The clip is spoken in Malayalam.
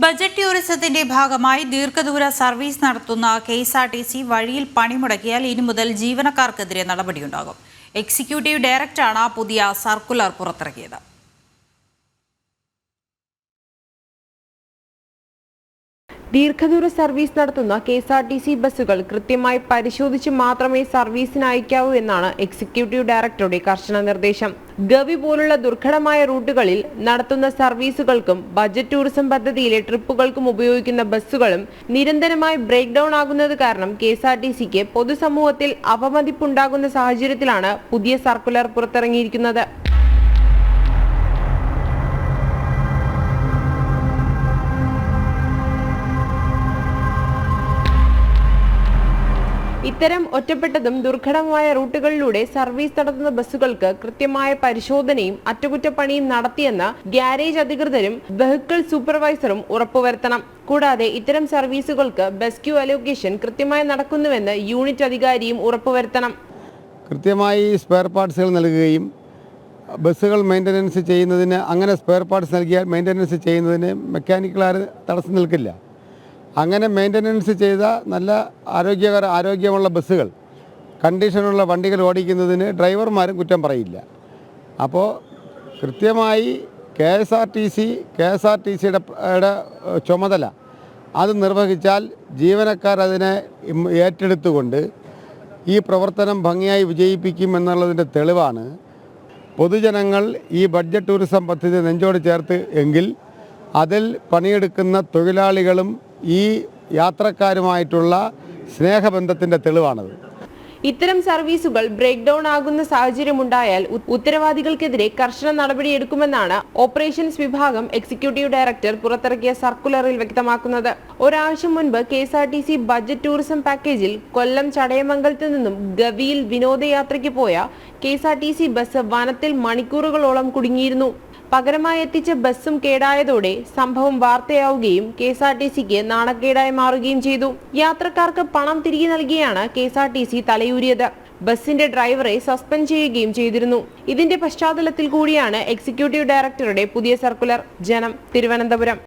ബജറ്റ് ടൂറിസത്തിന്റെ ഭാഗമായി ദീർഘദൂര സർവീസ് നടത്തുന്ന കെഎസ്ആർടിസി വഴിയിൽ പണിമുടക്കിയാൽ ഇനി മുതൽ ജീവനക്കാർക്കെതിരെ നടപടിയുണ്ടാകും. എക്സിക്യൂട്ടീവ് ഡയറക്ടറാണ് പുതിയ സർക്കുലർ പുറത്തിറക്കിയത്. ദീർഘദൂര സർവീസ് നടത്തുന്ന കെഎസ്ആർടിസി ബസ്സുകൾ കൃത്യമായി പരിശോധിച്ച് മാത്രമേ സർവീസിന് അയക്കാവൂ എന്നാണ് എക്സിക്യൂട്ടീവ് ഡയറക്ടറുടെ കർശന നിർദ്ദേശം. ഗവി പോലുള്ള ദുർഘടമായ റൂട്ടുകളിൽ നടത്തുന്ന സർവീസുകൾക്കും ബജറ്റ് ടൂറിസം പദ്ധതിയിലെ ട്രിപ്പുകൾക്കും ഉപയോഗിക്കുന്ന ബസ്സുകളും നിരന്തരമായി ബ്രേക്ക് ഡൗൺ ആകുന്നത് കാരണം കെഎസ്ആർടിസിക്ക് പൊതുസമൂഹത്തിൽ അപമതിപ്പുണ്ടാകുന്ന സാഹചര്യത്തിലാണ് പുതിയ സർക്കുലർ പുറത്തിറങ്ങിയിരിക്കുന്നത്. ഇത്തരം ഒറ്റപ്പെട്ടതും ദുർഘടമായ റൂട്ടുകളിലൂടെ സർവീസ് നടത്തുന്ന ബസ്സുകൾക്ക് കൃത്യമായ പരിശോധനയും അറ്റകുറ്റപ്പണിയും നടത്തിയെന്ന് ഗ്യാരേജ് അധികൃതരും വെഹിക്കിൾ സൂപ്പർവൈസറും ഉറപ്പുവരുത്തണം. കൂടാതെ ഇത്തരം സർവീസുകൾക്ക് ബസ് ക്യൂ അലോക്കേഷൻ കൃത്യമായി നടക്കുന്നുവെന്ന് യൂണിറ്റ് അധികാരിയും ഉറപ്പുവരുത്തണം. കൃത്യമായി സ്പെയർ പാർട്സുകൾ നൽകുകയും ബസ്സുകൾ മെയിൻ്റനൻസ് ചെയ്യുന്നതിന് അങ്ങനെ സ്പെയർ പാർട്സ് നൽകിയാൽ മെയിൻ്റനൻസ് ചെയ്യുന്നതിന് മെക്കാനിക്കൽ തടസ്സം നിൽക്കില്ല. അങ്ങനെ മെയിൻ്റനൻസ് ചെയ്ത നല്ല ആരോഗ്യമുള്ള ബസ്സുകൾ, കണ്ടീഷനുള്ള വണ്ടികൾ ഓടിക്കുന്നതിന് ഡ്രൈവർമാരും കുറ്റം പറയില്ല. അപ്പോൾ കൃത്യമായി കെ എസ് ആർ ടി സിയുടെ ചുമതല അത് നിർവഹിച്ചാൽ ജീവനക്കാർ അതിനെ ഏറ്റെടുത്തുകൊണ്ട് ഈ പ്രവർത്തനം ഭംഗിയായി വിജയിപ്പിക്കും എന്നുള്ളതിൻ്റെ തെളിവാണ് പൊതുജനങ്ങൾ ഈ ബഡ്ജറ്റ് ടൂറിസം പദ്ധതി നെഞ്ചോട് ചേർത്ത് എങ്കിൽ അതിൽ പണിയെടുക്കുന്ന തൊഴിലാളികളും ഈ യാത്രക്കാരുമായിട്ടുള്ള സ്നേഹബന്ധത്തിൻ്റെ തെളിവാണത്. ഇത്തരം സർവീസുകൾ ബ്രേക്ക് ഡൗൺ ആകുന്ന സാഹചര്യമുണ്ടായാൽ ഉത്തരവാദികൾക്കെതിരെ കർശന നടപടിയെടുക്കുമെന്നാണ് ഓപ്പറേഷൻസ് വിഭാഗം എക്സിക്യൂട്ടീവ് ഡയറക്ടർ പുറത്തിറക്കിയ സർക്കുലറിൽ വ്യക്തമാക്കുന്നത്. ഒരാഴ്ച മുൻപ് കെഎസ്ആർടിസി ബജറ്റ് ടൂറിസം പാക്കേജിൽ കൊല്ലം ചടയമംഗലത്ത് നിന്നും ഗവിയിൽ വിനോദയാത്രയ്ക്ക് പോയ കെഎസ്ആർടിസി ബസ് വനത്തിൽ മണിക്കൂറുകളോളം കുടുങ്ങിയിരുന്നു. പകരമായി എത്തിച്ച ബസ്സും കേടായതോടെ സംഭവം വാർത്തയാവുകയും കെഎസ്ആർടിസിക്ക് നാണക്കേടായി മാറുകയും ചെയ്തു. യാത്രക്കാർക്ക് പണം തിരികെ നൽകിയാണ് കെഎസ്ആർടിസി തലയൂരിയത്. ബസിന്റെ ഡ്രൈവറെ സസ്പെൻഡ് ചെയ്യുകയും ചെയ്തിരുന്നു. ഇതിന്റെ പശ്ചാത്തലത്തിൽ കൂടിയാണ് എക്സിക്യൂട്ടീവ് ഡയറക്ടറുടെ പുതിയ സർക്കുലർ. ജനം, തിരുവനന്തപുരം.